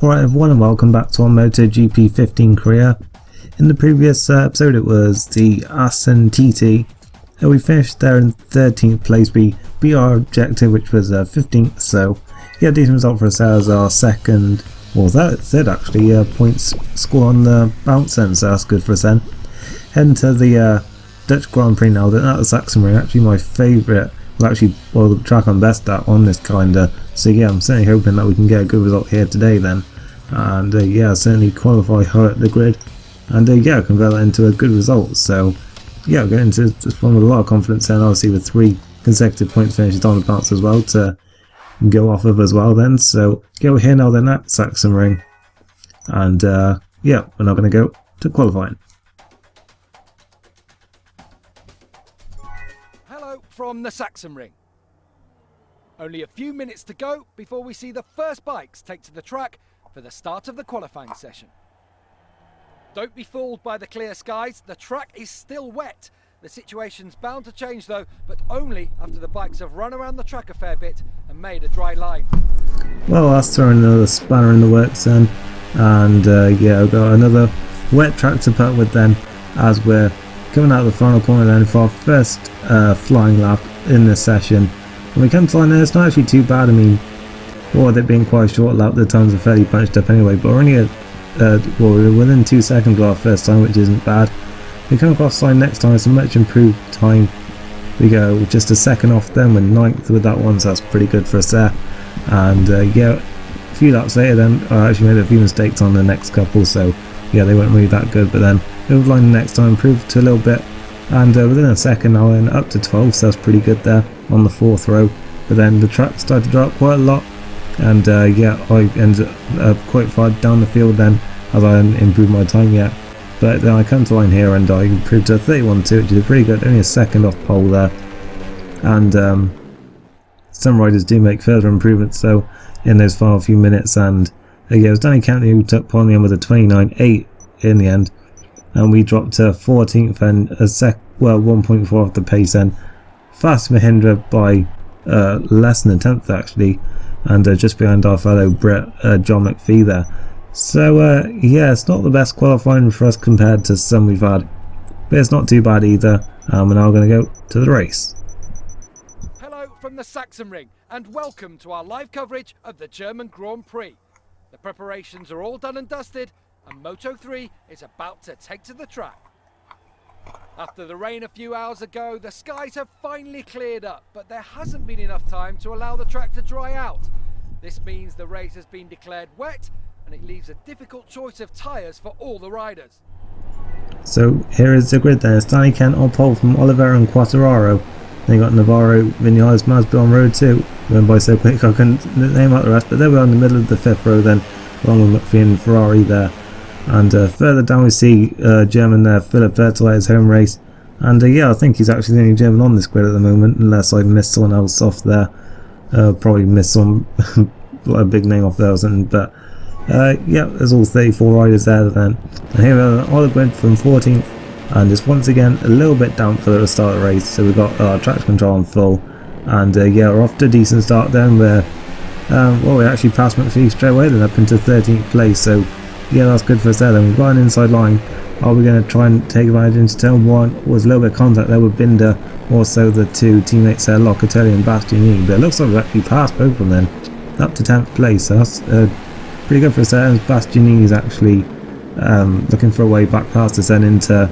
Alright everyone, and welcome back to our MotoGP 15 career. In the previous episode it was the Assen TT, and we finished there in 13th place. We beat our objective, which was 15th, so yeah, decent result for us as our second, well third actually, points score on the bounce then, so that's good for us then. Heading to the Dutch Grand Prix now, then at the Sachsenring, actually my favourite, well the track I'm best at on this kinda, so yeah, I'm certainly hoping that we can get a good result here today then, and yeah, certainly qualify higher at the grid, and yeah, convert that into a good result. So yeah, I'll get into this one with a lot of confidence, and obviously with 3 consecutive points finishes on the bounce as well to go off of as well then. So yeah, we're here now then at Sachsenring, and yeah, we're now going to go to qualifying. From the Sachsenring. Only a few minutes to go before we see the first bikes take to the track for the start of the qualifying session. Don't be fooled by the clear skies, the track is still wet. The situation's bound to change though, but only after the bikes have run around the track a fair bit and made a dry line. Well, that's throwing another spanner in the works then, and yeah, we've got another wet track to put with then, as we're coming out of the final corner then for our first flying lap in this session. When we come to line there, it's not actually too bad. I mean, well, with it being quite a short lap, the times are fairly bunched up anyway, but we're only well, we're within 2 seconds of our first time, which isn't bad. We come across the line next time, it's a much improved time. We go just a second off then, we're 9th with that one, so that's pretty good for us there. And yeah, a few laps later then, I actually made a few mistakes on the next couple, so yeah, they weren't really that good, but then over line the next time, improved to a little bit, and within a second I went up to 12, so that's pretty good there on the 4th row. But then the track started to drop quite a lot, and yeah, I ended up quite far down the field then, as I hadn't improved my time yet. But then I come to line here and I improved to 31.2, which is pretty good, only a second off pole there. And some riders do make further improvements so in those final few minutes, and yeah, it was Danny Kempney who took pole in the end with a 29.8 in the end, and we dropped to 14th and a 1.4 off the pace then. Fast Mahindra by less than a tenth actually, and just behind our fellow Brit John McPhee there. So yeah, it's not the best qualifying for us compared to some we've had, but it's not too bad either. We're now going to go to the race. Hello from the Sachsenring, and welcome to our live coverage of the German Grand Prix. The preparations are all done and dusted, and Moto3 is about to take to the track. After the rain a few hours ago, the skies have finally cleared up, but there hasn't been enough time to allow the track to dry out. This means the race has been declared wet, and it leaves a difficult choice of tyres for all the riders. So here is the grid then. It's Danny Kent on pole from Oliveira and Quartararo. Then you got Navarro, Vinales, Masby on road 2. Went by so quick I couldn't name out the rest, but they were on the middle of the 5th row then, along with McPhee and Ferrari there. And further down we see German there, Philip Vettel at his home race. And yeah, I think he's actually the only German on this grid at the moment, unless I missed someone else off there. Probably missed some like a big name off there or something, but yeah, there's all 34 riders there then. And here we are on the grid from 14th, and just once again a little bit down for the start of the race. So we've got our traction control on full, and yeah, we're off to a decent start then. We're well, we actually passed McPhee straight away then, up into 13th place, so yeah, that's good for us there then. We've got an inside line. Are we going to try and take advantage into turn 1? Was a little bit of contact there with Binder, also the 2 teammates there, Locatelli and Bastianini, but it looks like we've actually passed both of them then, up to 10th place, so that's pretty good for us there. Bastianini is actually looking for a way back past us then into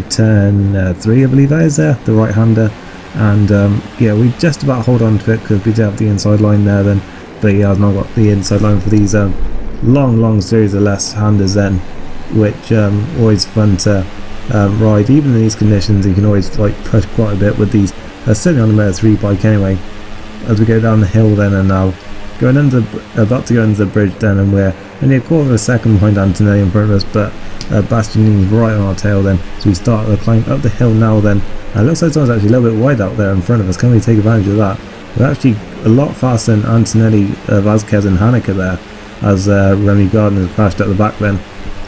turn 3, I believe that is there, the right hander, and yeah, we just about hold on to it because we do have the inside line there then, but yeah, I've now got the inside line for these long series of left handers then, which always fun to ride. Even in these conditions you can always like push quite a bit with these, certainly on the Moto3 bike anyway, as we go down the hill then, and now going about to go under the bridge then, and we're only a quarter of a second behind Antonelli in front of us, but Bastianini's right on our tail then, so we start the climb up the hill now then, and it looks like someone's actually a little bit wide out there in front of us. Can we take advantage of that? We're actually a lot faster than Antonelli, Vasquez and Haneke there, as Remy Gardner has crashed at the back then,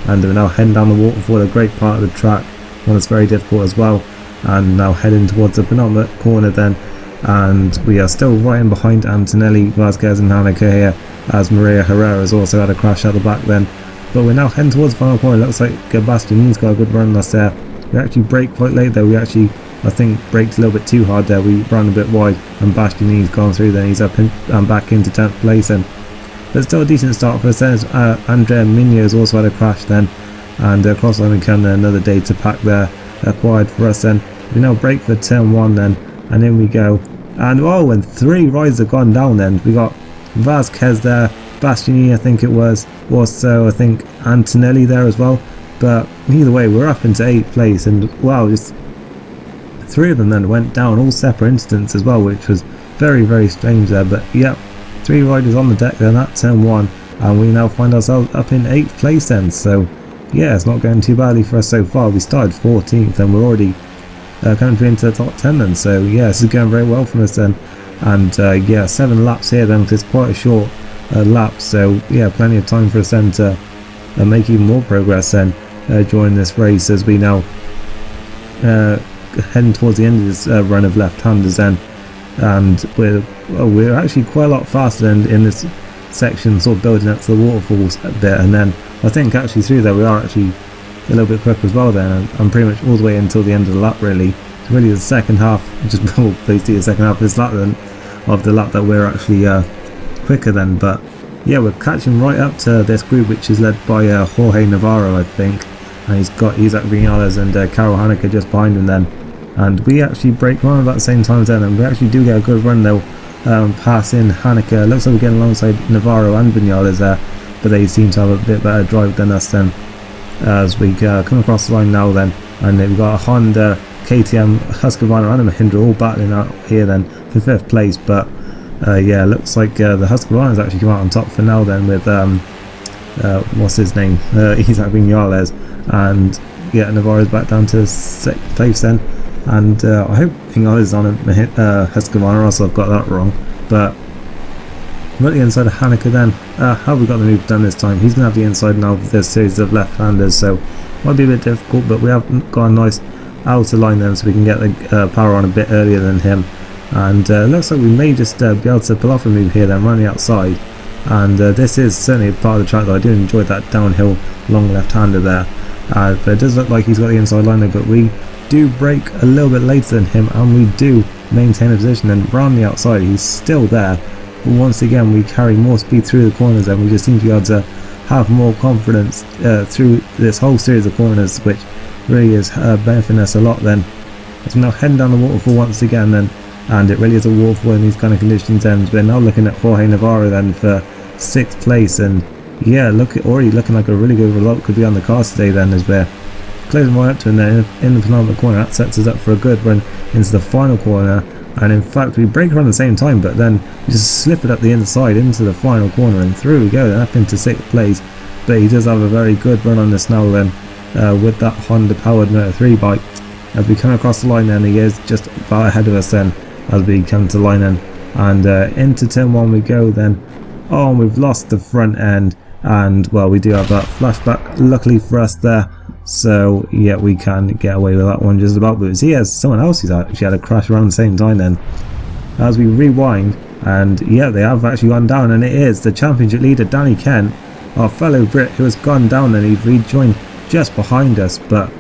and we're now heading down the waterfall, a great part of the track, one that's very difficult as well, and now heading towards the penultimate corner then, and we are still right in behind Antonelli, Vasquez and Haneke here, as Maria Herrera's also had a crash at the back then. But we're now heading towards the final corner. It looks like Bastianini's got a good run on us there. We actually brake quite late though. We actually, I think, braked a little bit too hard there. We ran a bit wide and Bastianini's gone through, then he's up and back into 10th place then. But still a decent start for us then. Andrea Minio's also had a crash then, and across line we come, another day to pack there acquired for us then. We now brake for turn 1 then, and in we go. And oh, and 3 rides have gone down then. We got Vasquez there, Bastianini I think it was, also I think Antonelli there as well. But either way, we're up into 8th place, and wow, just 3 of them then went down, all separate incidents as well, which was very, very strange there. But yep, 3 riders on the deck then at turn 1, and we now find ourselves up in 8th place then. So yeah, it's not going too badly for us so far. We started 14th and we're already coming into the top 10 then. So yeah, this is going very well for us then. And yeah, 7 laps here then, because it's quite a short lap. So yeah, plenty of time for us then to make even more progress then during this race, as we now heading towards the end of this run of left-handers then. And we're actually quite a lot faster than in this section, sort of building up to the waterfalls a bit, and then I think actually through there we are actually a little bit quicker as well then. I'm pretty much all the way until the end of the lap really. It's really the second half, just basically the second half of this lap then, of the lap, that we're actually quicker then. But yeah, we're catching right up to this group, which is led by Jorge Navarro I think, and he's got Isaac Vinales and Karel Haneke just behind him then. And we actually break around about the same time then, and we actually do get a good run though, passing Haneke. Looks like we're getting alongside Navarro and Vinales there, but they seem to have a bit better drive than us then, as we come across the line now then. And we've got a Honda, KTM, Husqvarna and a Mahindra all battling out here then for 5th place. But yeah, looks like the Husqvarna's actually come out on top for now then, with what's his name, Isaac Vinales, and yeah, Navarro's back down to 6th place then. And I hope Vinales is on a Husqvarna, also I've got that wrong. But we're at the inside of Haneke then. How have we got the move done this time? He's going to have the inside now of this series of left-handers, so might be a bit difficult, but we have got a nice outer line then, so we can get the power on a bit earlier than him. And looks like we may just be able to pull off a move here then, run the outside. And this is certainly a part of the track that I do enjoy, that downhill long left-hander there. But it does look like he's got the inside line there, but we do brake a little bit later than him, and we do maintain a position. And round the outside he's still there, but once again we carry more speed through the corners, and we just seem to be able to have more confidence through this whole series of corners, which really is benefiting us a lot then. So we're now heading down the waterfall once again then, and it really is a waterfall in these kind of conditions then. We're now looking at Jorge Navarro then for 6th place, and yeah, already looking like a really good result could be on the cards today then, as we're closing right up to him there in the penultimate corner. That sets us up for a good run into the final corner, and in fact we brake around the same time, but then we just slip it up the inside into the final corner, and through we go then up into 6th place. But he does have a very good run on this now then, with that Honda powered Moto3 bike. As we come across the line then, he is just about ahead of us then as we come to the line then, and into turn 1 we go then. Oh, and we've lost the front end, and well, we do have that flashback luckily for us there. So yeah, we can get away with that one just about. But he has someone else who's actually had a crash around the same time then, as we rewind, and yeah, they have actually gone down, and it is the championship leader Danny Kent, our fellow Brit, who has gone down, and he's rejoined just behind us. But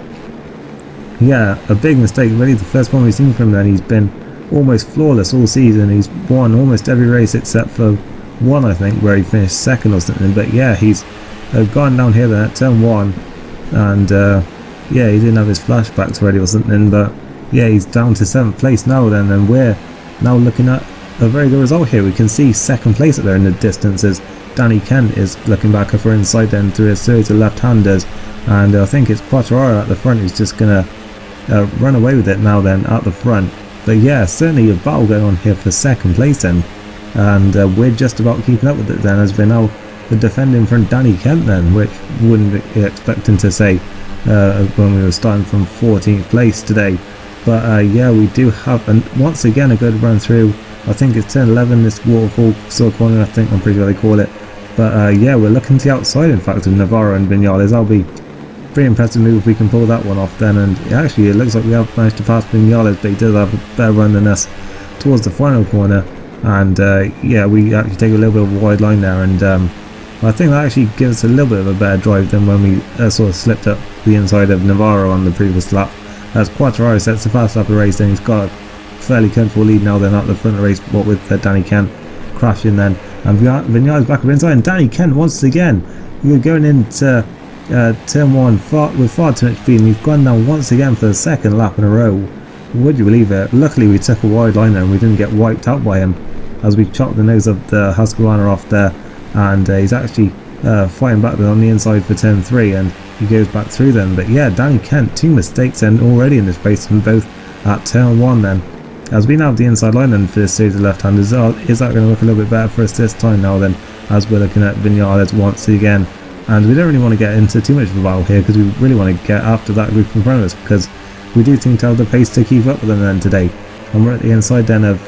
yeah, a big mistake, really the first one we've seen from him then. He's been almost flawless all season. He's won almost every race except for one I think, where he finished 2nd or something. But yeah, he's gone down here then at turn 1. And yeah, he didn't have his flashbacks ready or something, but yeah, he's down to 7th place now then, and we're now looking at a very good result here. We can see 2nd place up there in the distance, as Danny Kent is looking back up for inside then through a series of left-handers, and I think it's Quartararo at the front who's just gonna run away with it now then at the front. But yeah, certainly a battle going on here for 2nd place then, and we're just about keeping up with it then, as we're now the defending from Danny Kent then, which wouldn't be expecting to say when we were starting from 14th place today. But yeah, we do have once again a good run through. I think it's turn 11, this waterfall sort of corner, I think, I'm pretty sure they call it. But yeah, we're looking to the outside in fact of Navarro and Vinales. That'll be pretty impressive move if we can pull that one off then. And actually it looks like we have managed to pass Vinales, but he does have a better run than us towards the final corner. and yeah, we actually take a little bit of a wide line there, and I think that actually gives us a little bit of a better drive than when we sort of slipped up the inside of Navarro on the previous lap. As Quartararo sets the fast lap of the race, then he's got a fairly comfortable lead now then at the front of the race, what with Danny Kent crashing then, and Vinales back up inside, and Danny Kent once again, we're going into turn 1 with far too much speed, and he's gone down once again for the second lap in a row. Would you believe it? Luckily we took a wide line there and we didn't get wiped out by him, as we chopped the nose of the Husqvarna off there, and he's actually fighting back on the inside for turn 3, and he goes back through then. But yeah, Danny Kent, 2 mistakes then already in this race, and both at turn 1 then. As we now have the inside line then for this series of left-handers, is that going to look a little bit better for us this time now then, as we're looking at Vinales once again. And we don't really want to get into too much of a battle here, because we really want to get after that group in front of us, because we do seem to have the pace to keep up with them then today. And we're at the inside then of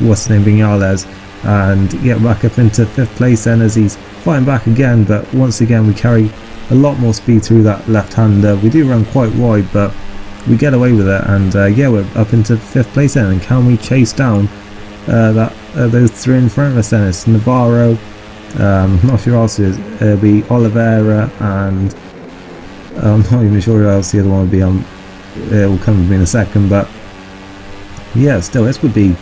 what's his name, Vinales, and get back up into 5th place then, as he's fighting back again. But once again we carry a lot more speed through that left-hander. We do run quite wide, but we get away with it, and yeah, we're up into 5th place then. And can we chase down those 3 in front of us then? It's Navarro, not sure who else it is. It'll be Oliveira, and I'm not even sure who else the other one would be. It will come to me in a second, but yeah, still this would be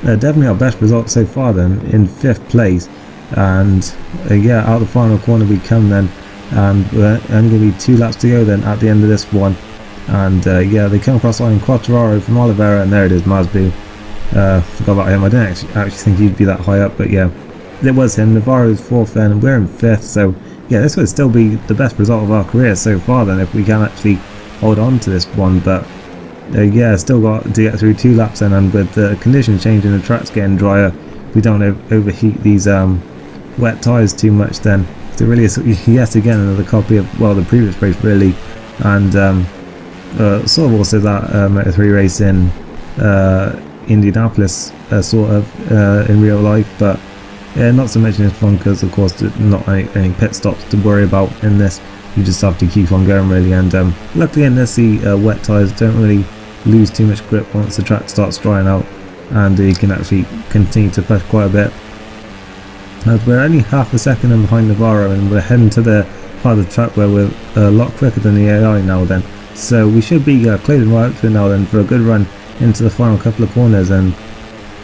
definitely our best result so far then, in 5th place. And yeah, out the final corner we come then, and we're only going to be 2 laps to go then at the end of this one. And yeah, they come across line Quartararo from Oliveira, and there it is, Masbu. Forgot about him. I didn't actually think he'd be that high up, but yeah, it was him. Navarro's 4th then, and we're in 5th, so yeah, this would still be the best result of our career so far then, if we can actually hold on to this one. But yeah, still got to get through 2 laps then, and with the conditions changing, the track's getting drier, we don't overheat these wet tyres too much then. So really is yet again another copy of, well, the previous race really, and sort of also that Moto3 race in Indianapolis sort of in real life. But yeah, not so much in this one, because of course not any pit stops to worry about in this. You just have to keep on going really, and luckily in this the wet tyres don't really lose too much grip once the track starts drying out, and you can actually continue to push quite a bit. As we're only half a second in behind Navarro, and we're heading to the part of the track where we're a lot quicker than the AI now then, so we should be closing right up to it now then for a good run into the final couple of corners. And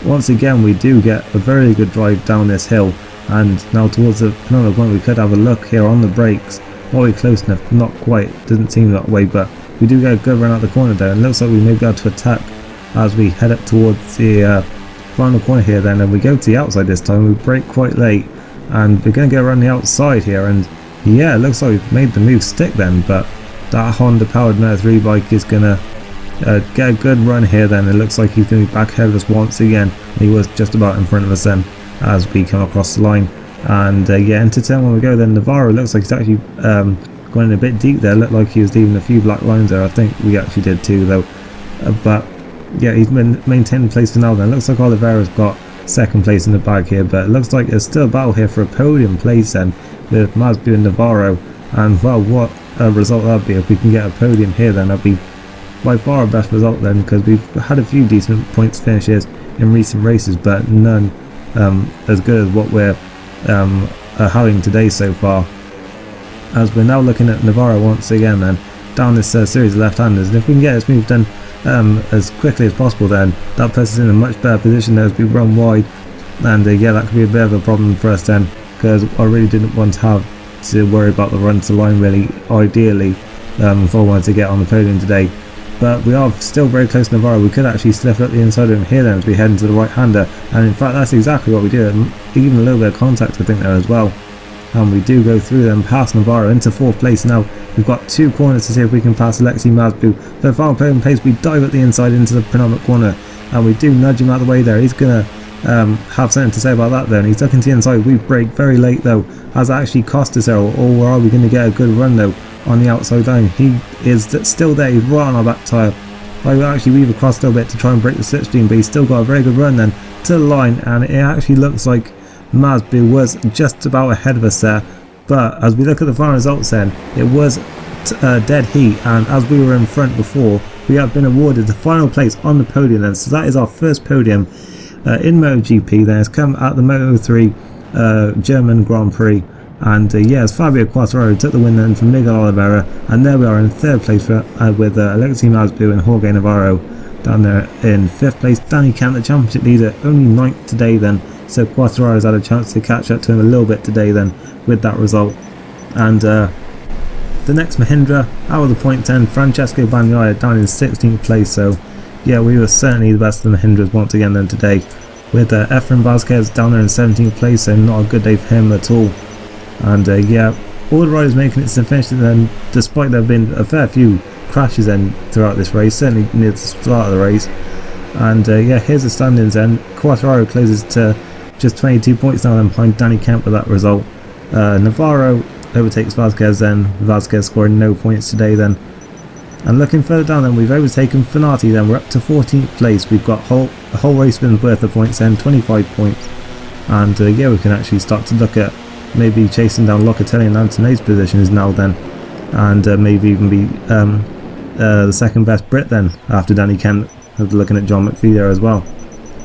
once again we do get a very good drive down this hill, and now towards the penultimate point we could have a look here on the brakes. Are we close enough? Not quite, doesn't seem that way, but we do get a good run out the corner there, and looks like we may be able to attack as we head up towards the final corner here then. And we go to the outside this time, we brake quite late, and we're going to go around the outside here, and yeah, it looks like we've made the move stick then. But that Honda powered Moto3 bike is going to get a good run here then. It looks like he's going to be back ahead of us once again. He was just about in front of us then as we come across the line. And yeah, into turn 1 we go then. Navarro looks like he's actually going a bit deep there. Looked like he was leaving a few black lines there. I think we actually did too though. But yeah, he's been maintained place for now then. Looks like Oliveira's got 2nd place in the bag here, but it looks like there's still a battle here for a podium place then, with Masbu and Navarro. And well, what a result that'd be if we can get a podium here then. That'd be by far our best result then, because we've had a few decent points finishes in recent races, but none as good as what we're having today so far. As we're now looking at Navarro once again then, down this series of left-handers, and if we can get this move done as quickly as possible, then that puts us in a much better position there as we run wide. And yeah, that could be a bit of a problem for us then, because I really didn't want to have to worry about the run to line really, ideally, if I wanted to get on the podium today. But we are still very close to Navarro. We could actually slip up the inside of him here then as we head into the right-hander, and in fact that's exactly what we do, even a little bit of contact I think there as well. And we do go through them past Navarro into 4th place now. We've got 2 corners to see if we can pass Alexei Masbu. For the final podium pace, we dive at the inside into the penultimate corner, and we do nudge him out of the way there. He's going to have something to say about that then. He's looking to the inside. We brake very late though. Has that actually cost us there, or are we going to get a good run though on the outside line? He is still there. He's right on our back tyre. I will actually weave across a little bit to try and break the slipstream, but he's still got a very good run then to the line, and it actually looks like Masbu was just about ahead of us there. But as we look at the final results then, it was dead heat, and as we were in front before, we have been awarded the final place on the podium then. So that is our first podium in MotoGP then. It's come at the Moto3 German Grand Prix, and yes, Fabio Quartararo took the win then from Miguel Oliveira, and there we are in third place with Alexis Masbu and Jorge Navarro down there in fifth place. Danny Kent, the championship leader, only ninth today then, so Quartararo's had a chance to catch up to him a little bit today then with that result. And the next Mahindra, out of the point 10, Francesco Bagnaia down in 16th place. So yeah, we were certainly the best of the Mahindras once again then today, with Efren Vasquez down there in 17th place, so not a good day for him at all. And yeah, all the riders making it to the finish then, despite there have been a fair few crashes then throughout this race, certainly near the start of the race. And yeah, here's the standings then. Quartararo closes to just 22 points now then behind Danny Kemp with that result. Navarro overtakes Vasquez then, Vasquez scoring no points today then. And looking further down then, we've overtaken Finati then, we're up to 14th place. We've got a whole race spin's worth of points then, 25 points. And yeah, we can actually start to look at maybe chasing down Locatelli and Antonelli's positions now then, and maybe even be the second best Brit then after Danny Kent, looking at John McPhee there as well.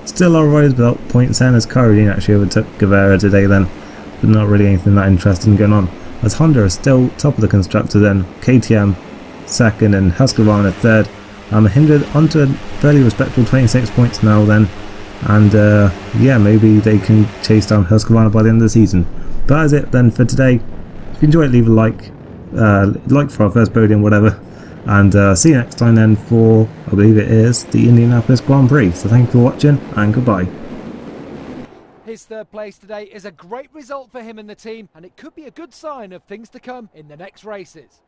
Still our riders without points then, as Carradine actually overtook Guevara today then, but not really anything that interesting going on, as Honda is still top of the constructor then, KTM second and Husqvarna third, and Mahindra onto a fairly respectable 26 points now then. And yeah, maybe they can chase down Husqvarna by the end of the season. But that is it then for today. If you enjoyed it, leave a like for our first podium, whatever. And see you next time then for, I believe it is, the Indianapolis Grand Prix. So thank you for watching, and goodbye. His third place today is a great result for him and the team, and it could be a good sign of things to come in the next races.